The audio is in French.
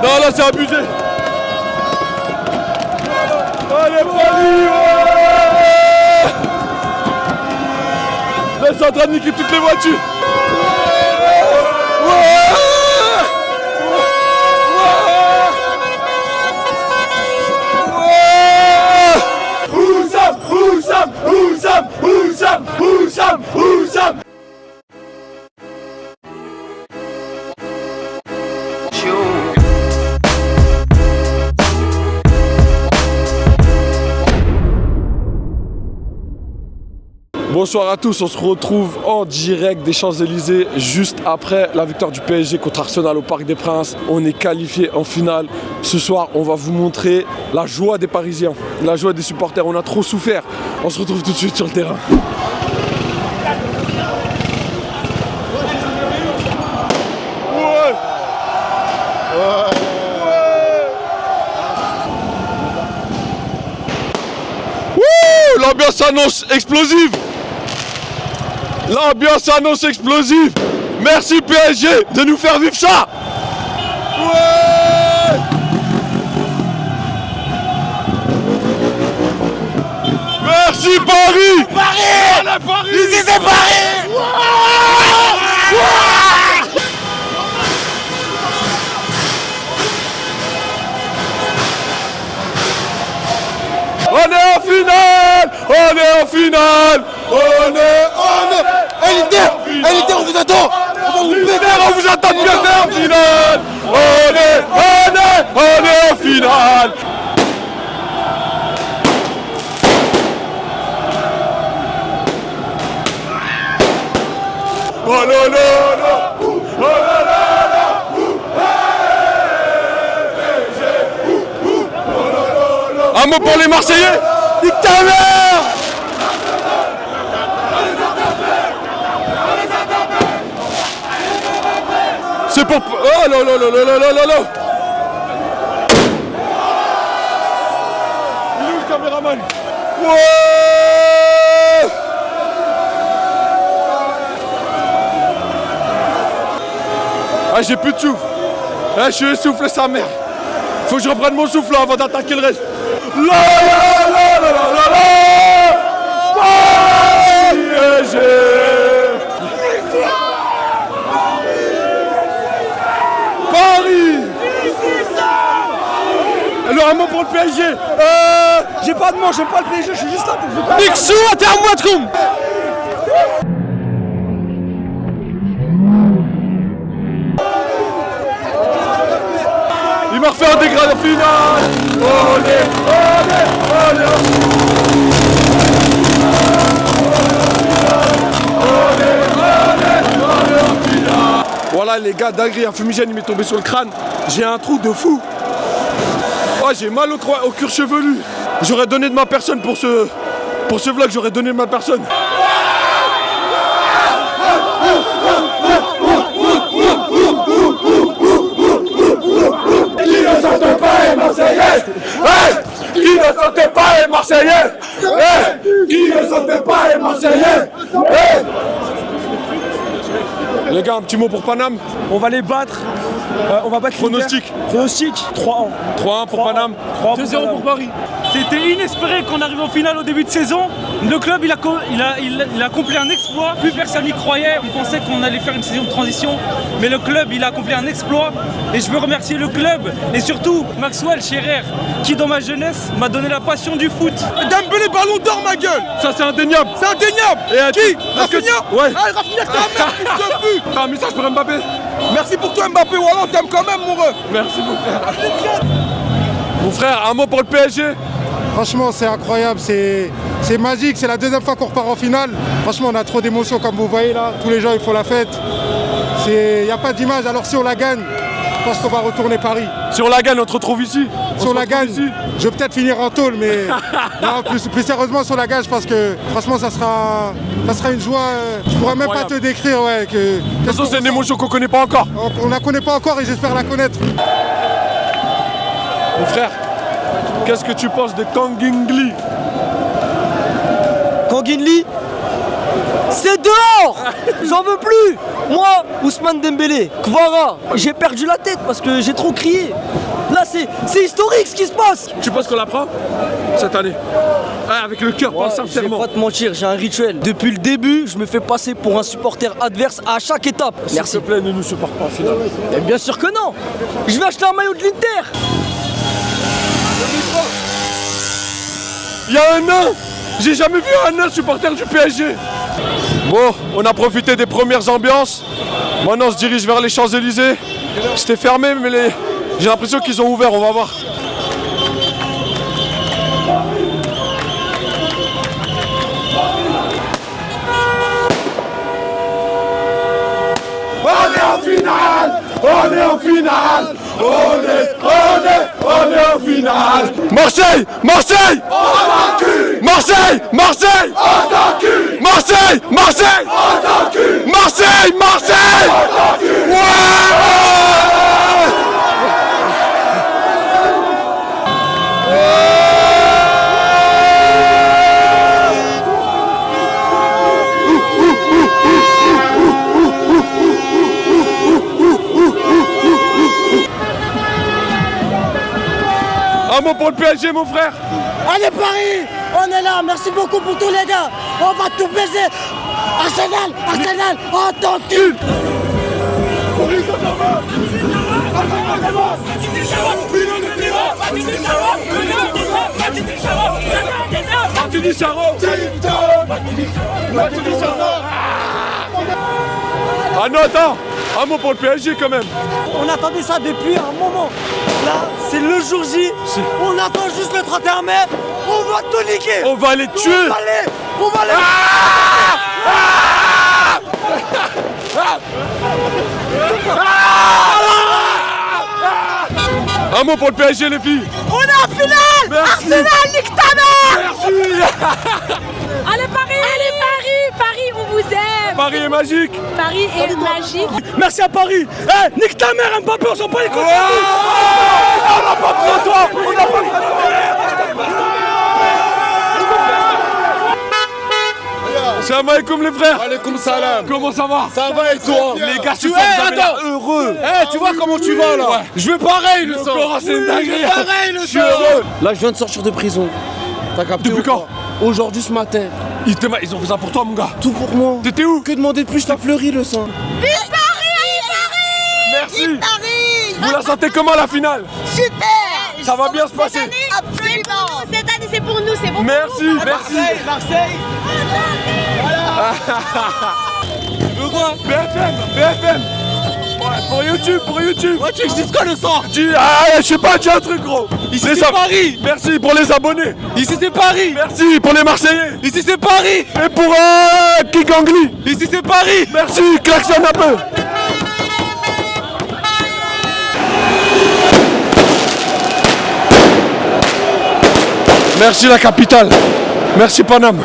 Non, là, c'est abusé. Allez, Paris, ouais. Là, c'est en train de niquer toutes les voitures. Oussam. Bonsoir à tous, on se retrouve en direct des Champs-Élysées juste après la victoire du PSG contre Arsenal au Parc des Princes. On est qualifié en finale. Ce soir, on va vous montrer la joie des Parisiens, la joie des supporters. On a trop souffert. On se retrouve tout de suite sur le terrain. L'ambiance s'annonce explosive. L'ambiance s'annonce explosive. Merci PSG de nous faire vivre ça. Ouais. Merci Paris. Paris. Ici c'est Paris. On est en finale. Eliter, on vous attend. On vous attend de bien faire en finale. On est en finale. Oh là là. Un mot pour les Marseillais. Nique ta mère. C'est pour... Oh là là là là là là là. Il est où le caméraman? Ouais. Ah, j'ai plus de souffle. Ah, je suis essoufflé sa mère. Faut que je reprenne mon souffle là, avant d'attaquer le reste. La la la la la la. Paris. Alors un mot pour le PSG. J'ai pas de mot, j'aime pas le PSG, je suis juste là pour vous parler. Mixou, t'es à moi de com. Il m'a refait un dégradé en finale. Voilà les gars, dinguerie, un fumigène il m'est tombé sur le crâne. J'ai un trou de fou. Oh, j'ai mal au cuir chevelu. J'aurais donné de ma personne pour ce vlog, j'aurais donné de ma personne. Qui ne sortait pas est Marseillais. Qui ne sortait pas est Marseillais. Qui ne sortait pas est Marseillais. Les gars, un petit mot pour Paname. On va les battre. On va battre Pronostic. Pronostic 3-1. 3-1 pour Paname. 2-0 pour Paris. C'était inespéré qu'on arrive en finale au début de saison. Le club il a accompli un exploit. Plus personne n'y croyait. On pensait qu'on allait faire une saison de transition. Mais le club il a accompli un exploit. Et je veux remercier le club et surtout Maxwell Scherer qui dans ma jeunesse m'a donné la passion du foot. Dembélé ballon d'or ma gueule. Ça c'est indéniable. C'est indéniable. Et qui Rafinha. Ouais. Ah Rafinha ta mère, fils de pute. T'as un message pour Mbappé? Merci pour toi Mbappé, voilà on t'aime quand même mon ref. Merci mon frère. Mon frère, un mot pour le PSG? Franchement, c'est incroyable, c'est magique, c'est la deuxième fois qu'on repart en finale. Franchement, on a trop d'émotions comme vous voyez là, tous les gens ils font la fête. Il n'y a pas d'image, alors si on la gagne, je pense qu'on va retourner Paris. Si on la gagne, on te retrouve ici. Si on la gagne, je vais peut-être finir en tôle, mais non, plus sérieusement, si on la gagne, je pense que franchement, ça sera une joie. Je pourrais même pas te décrire. Ouais, de toute façon, c'est une émotion qu'on connaît pas encore. On la connaît pas encore et j'espère la connaître. Mon frère, qu'est-ce que tu penses de Kang In Lee? Kang In Lee, c'est dehors. J'en veux plus. Moi, Ousmane Dembélé, Kvara, j'ai perdu la tête parce que j'ai trop crié. Là, c'est historique ce qui se passe. Tu penses qu'on la prend cette année? Ah, avec le cœur, pas Je vais sincèrement. pas te mentir, j'ai un rituel. Depuis le début, je me fais passer pour un supporter adverse à chaque étape. S'il Merci. te plaît, ne nous supporte pas en finale. Mais bien sûr que non. Je vais acheter un maillot de l'Inter. Il y a un an, j'ai jamais vu un nain supporter du PSG. Bon, on a profité des premières ambiances. Maintenant, on se dirige vers les Champs-Élysées. C'était fermé, mais j'ai l'impression qu'ils ont ouvert, on va voir. On est en finale! On est en finale! On est en finale! Marseille! Marseille! Marseille! Marseille! Marseille! Marseille! Marseille! Marseille! Un mot pour le PSG, mon frère. Allez Paris, on est là, merci beaucoup pour tous les gars. On va tout baiser. Arsenal, Arsenal, en tant que... Ah non, attends. Un mot pour le PSG quand même. On attendait ça depuis un moment. Là, c'est le jour J. On attend juste le 31 mai. On va tout niquer. On va les tuer. On va aller. Un mot pour le PSG, les filles. On est en finale. Merci. Arsenal, nique ta mère. Merci. Allez Paris! Allez Paris! Paris, on vous aime! Paris est magique. Paris est magique! Merci à Paris. Eh, nique ta mère, Mbappé, on s'en bat les couilles. On n'a pas besoin de toi. On n'a pas besoin de toi. Salam alaikum les frères. Alaikum salam. Comment ça va? Ça va et toi? Les gars, ce Tu soir, vous avez l'air attends. heureux. Tu vois comment tu vas là? Ouais. Je veux pareil le sang. Encore, c'est une dinguerie. Pareil le Je suis sang. heureux. Là je viens de sortir de prison. T'as capté? Depuis ou pas? quand? Aujourd'hui ce matin. Ils ont fait ça pour toi, mon gars. Tout pour moi. T'étais où? Que demander de plus? Je t'ai fleuri le sang. Merci. Paris. Vous la sentez comment la finale? Super. Ça va bien se passer. Absolument. Cette année, c'est pour nous, c'est bon. Merci, merci. Marseille. BFM. Ouais, pour YouTube. Ouais, tu veux que je dise quoi le sang? Je sais pas, dis un truc gros. Ici Les c'est ab- Paris. Merci pour les abonnés. Ici c'est Paris. Merci pour les Marseillais. Ici c'est Paris. Et pour Kigangli. Ici c'est Paris. Merci, klaxonne un peu. Merci la capitale. Merci Paname.